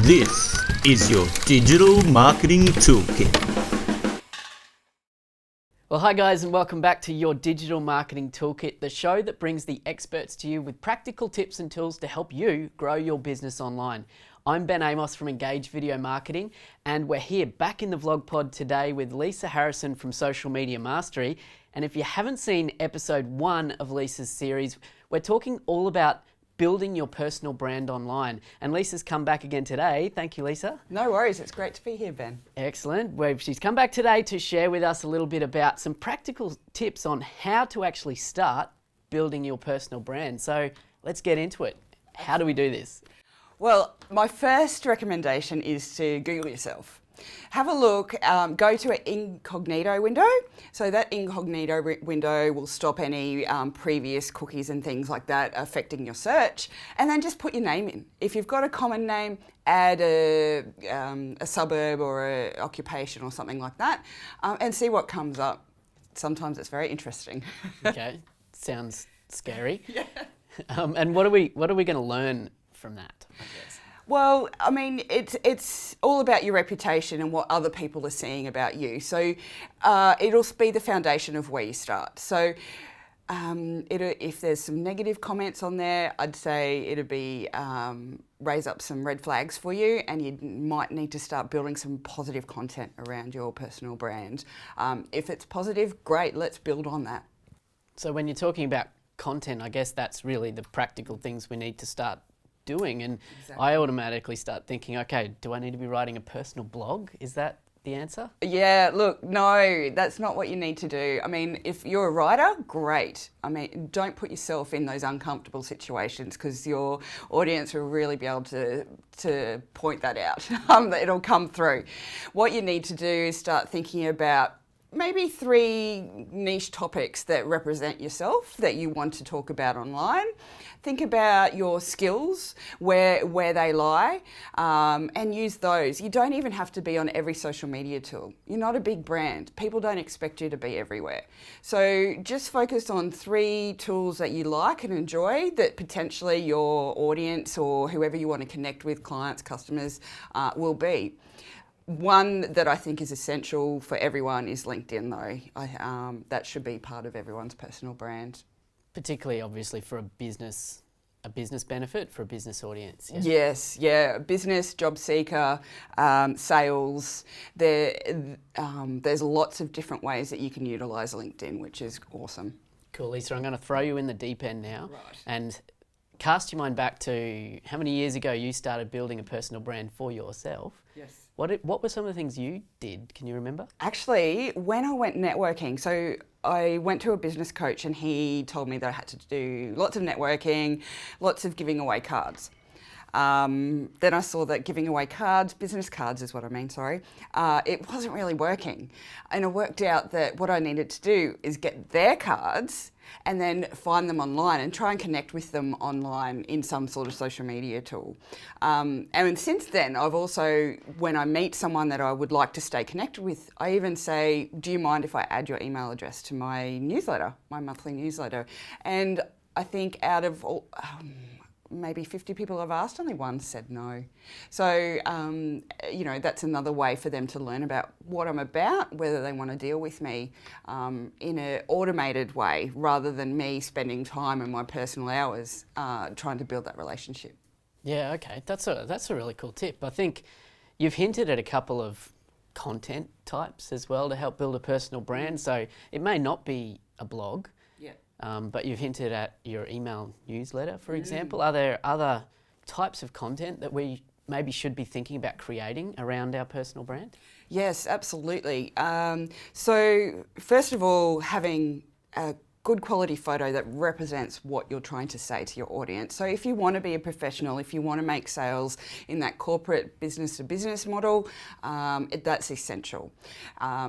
This is your digital marketing toolkit. Well, hi guys, and welcome back to your Digital Marketing Toolkit, the show that brings the experts to you with practical tips and tools to help you grow your business online. I'm Ben Amos from Engage Video Marketing, and we're here back in the vlog pod today with Lisa Harrison from Social Media Mastery. And if you haven't seen episode 1 of Lisa's series, we're talking all about building your personal brand online. And Lisa's come back again today. Thank you, Lisa. No worries, it's great to be here, Ben. Excellent. Well, she's come back today to share with us a little bit about some practical tips on how to actually start building your personal brand. So let's get into it. How do we do this? Well, my first recommendation is to Google yourself. Have a look, go to an incognito window. So that incognito window will stop any previous cookies and things like that affecting your search, and then just put your name in. If you've got a common name, add a suburb or an occupation or something like that, and see what comes up. Sometimes it's very interesting. Okay, sounds scary. Yeah. And what are we going to learn from that, I guess? Well, I mean, it's all about your reputation and what other people are seeing about you. So it'll be the foundation of where you start. So if there's some negative comments on there, I'd say it'll be raise up some red flags for you, and you might need to start building some positive content around your personal brand. If it's positive, great, let's build on that. So when you're talking about content, I guess that's really the practical things we need to start doing. And Exactly. I automatically start thinking, okay, do I need to be writing a personal blog? Is that the answer? Yeah, look, no, that's not what you need to do. I mean, if you're a writer, great. I mean, don't put yourself in those uncomfortable situations, because your audience will really be able to point that out. It'll come through. What you need to do is start thinking about maybe 3 niche topics that represent yourself that you want to talk about online. Think about your skills, where they lie, and use those. You don't even have to be on every social media tool. You're not a big brand. People don't expect you to be everywhere. So just focus on 3 tools that you like and enjoy, that potentially your audience or whoever you want to connect with, clients, customers, will be. One that I think is essential for everyone is LinkedIn, though. That should be part of everyone's personal brand. Particularly, obviously, for a business benefit, for a business audience. Yeah? Yes, yeah. Business, job seeker, sales. There's lots of different ways that you can utilise LinkedIn, which is awesome. Cool, Lisa. I'm going to throw you in the deep end now. Right. And cast your mind back to how many years ago you started building a personal brand for yourself. Yes. What were some of the things you did? Can you remember? Actually, when I went networking, so I went to a business coach, and he told me that I had to do lots of networking, lots of giving away cards. Then I saw that giving away cards, business cards is what I mean, sorry, it wasn't really working. And I worked out that what I needed to do is get their cards and then find them online and try and connect with them online in some sort of social media tool. And since then, I've also, when I meet someone that I would like to stay connected with, I even say, do you mind if I add your email address to my newsletter, my monthly newsletter? And I think out of all, maybe 50 people I've asked, only one said no. So, that's another way for them to learn about what I'm about, whether they want to deal with me in an automated way, rather than me spending time in my personal hours trying to build that relationship. Yeah, okay. That's a really cool tip. I think you've hinted at a couple of content types as well to help build a personal brand. So it may not be a blog, but you've hinted at your email newsletter, for example. Are there other types of content that we maybe should be thinking about creating around our personal brand? Yes, absolutely. So first of all, having a good quality photo that represents what you're trying to say to your audience. So if you want to be a professional, if you want to make sales in that corporate business to business model, that's essential.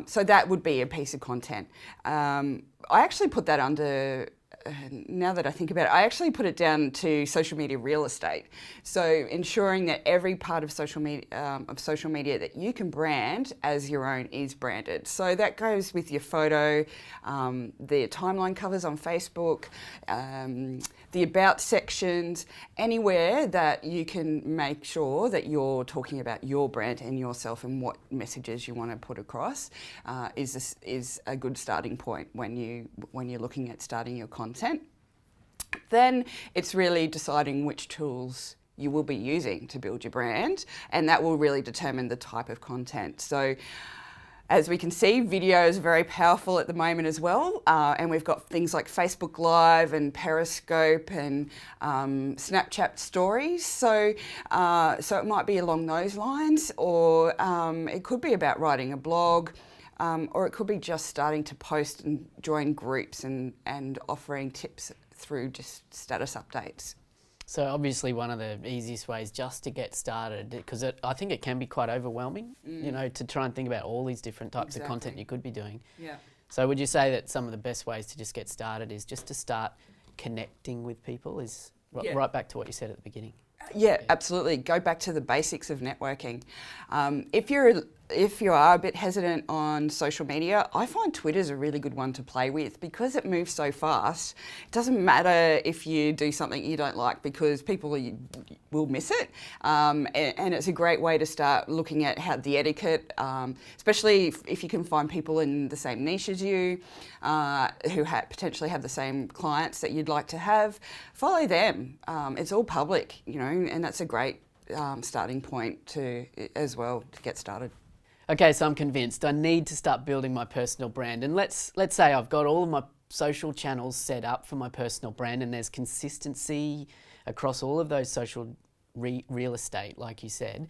So that would be a piece of content. I actually put that under now that I think about it, I actually put it down to social media real estate. So ensuring that every part of social media that you can brand as your own is branded. So that goes with your photo, the timeline covers on Facebook, the about sections, anywhere that you can make sure that you're talking about your brand and yourself and what messages you want to put across is a good starting point when you're looking at starting your content. Then it's really deciding which tools you will be using to build your brand, and that will really determine the type of content. So as we can see, video is very powerful at the moment as well, and we've got things like Facebook Live and Periscope and Snapchat Stories. So it might be along those lines, or it could be about writing a blog, or it could be just starting to post and join groups and offering tips through just status updates. So obviously one of the easiest ways just to get started, because I think it can be quite overwhelming, you know, to try and think about all these different types of content you could be doing. Yeah. So would you say that some of the best ways to just get started is just to start connecting with people, right back to what you said at the beginning? Yeah, absolutely. Go back to the basics of networking. If you are a bit hesitant on social media, I find Twitter's a really good one to play with because it moves so fast. It doesn't matter if you do something you don't like because people will miss it. And it's a great way to start looking at how the etiquette, especially if you can find people in the same niche as you, who potentially have the same clients that you'd like to have. Follow them. It's all public, you know, and that's a great starting point as well to get started. Okay, so I'm convinced I need to start building my personal brand. And let's say I've got all of my social channels set up for my personal brand and there's consistency across all of those social real estate, like you said.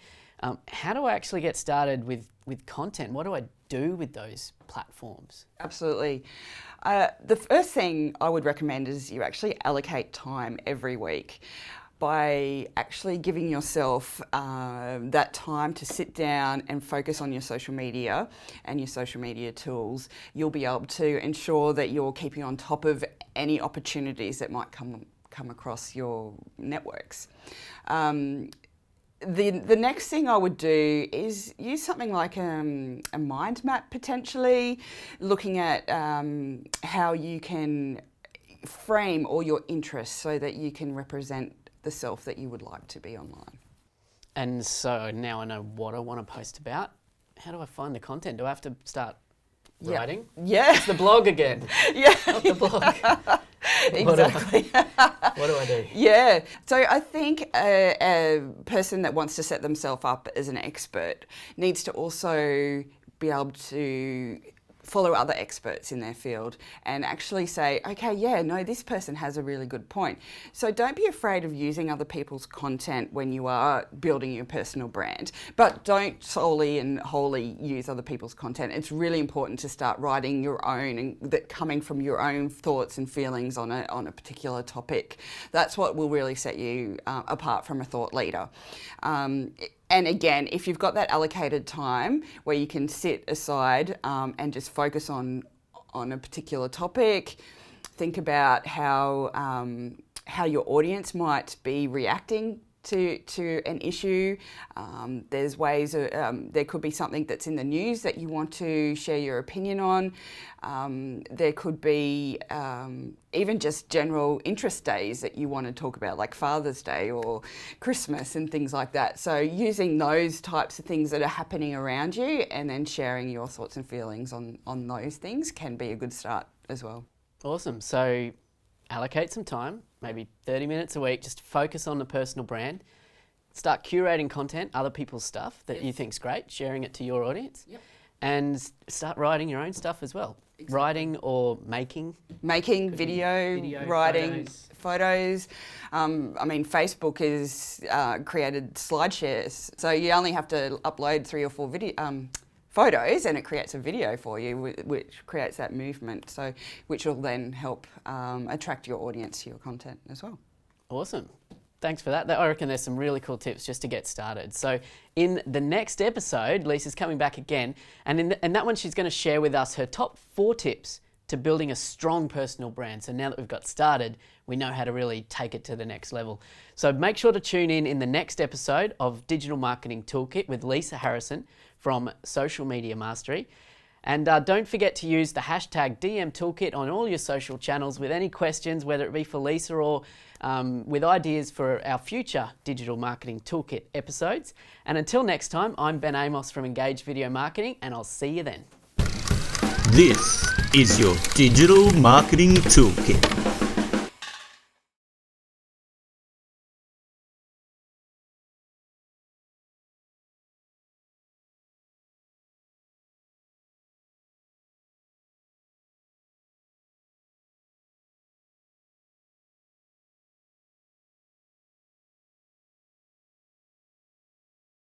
How do I actually get started with content? What do I do with those platforms? Absolutely. The first thing I would recommend is you actually allocate time every week. By actually giving yourself that time to sit down and focus on your social media and your social media tools, you'll be able to ensure that you're keeping on top of any opportunities that might come across your networks. The next thing I would do is use something like a mind map, potentially, looking at how you can frame all your interests so that you can represent the self that you would like to be online. And so now I know what I want to post about. How do I find the content? Do I have to start writing? Yeah. It's the blog again. Yeah. Not the blog. Exactly. What do I do? Yeah. So I think a person that wants to set themselves up as an expert needs to also be able to follow other experts in their field and actually say, okay, yeah, no, this person has a really good point. So don't be afraid of using other people's content when you are building your personal brand, but don't solely and wholly use other people's content. It's really important to start writing your own and that coming from your own thoughts and feelings on a particular topic. That's what will really set you apart from a thought leader. And again, if you've got that allocated time where you can sit aside and just focus on a particular topic, think about how your audience might be reacting to an issue. There's ways, there could be something that's in the news that you want to share your opinion on. There could be even just general interest days that you want to talk about, like Father's Day or Christmas and things like that. So using those types of things that are happening around you and then sharing your thoughts and feelings on those things can be a good start as well. Awesome. So allocate some time, maybe 30 minutes a week, just focus on the personal brand. Start curating content, other people's stuff that you think's great, sharing it to your audience. Yep. And start writing your own stuff as well. Exactly. Writing or making. Making, video, writing, photos. I mean, Facebook has created SlideShares. So you only have to upload 3 or 4 photos and it creates a video for you, which creates that movement, so which will then help attract your audience to your content as well. Awesome. Thanks for that. I reckon there's some really cool tips just to get started. So in the next episode, Lisa's coming back again, and in that one she's going to share with us her top 4 tips to building a strong personal brand. So now that we've got started, we know how to really take it to the next level. So make sure to tune in the next episode of Digital Marketing Toolkit with Lisa Harrison from Social Media Mastery. And don't forget to use the hashtag DM Toolkit on all your social channels with any questions, whether it be for Lisa or with ideas for our future Digital Marketing Toolkit episodes. And until next time, I'm Ben Amos from Engage Video Marketing, and I'll see you then. This is your Digital Marketing Toolkit.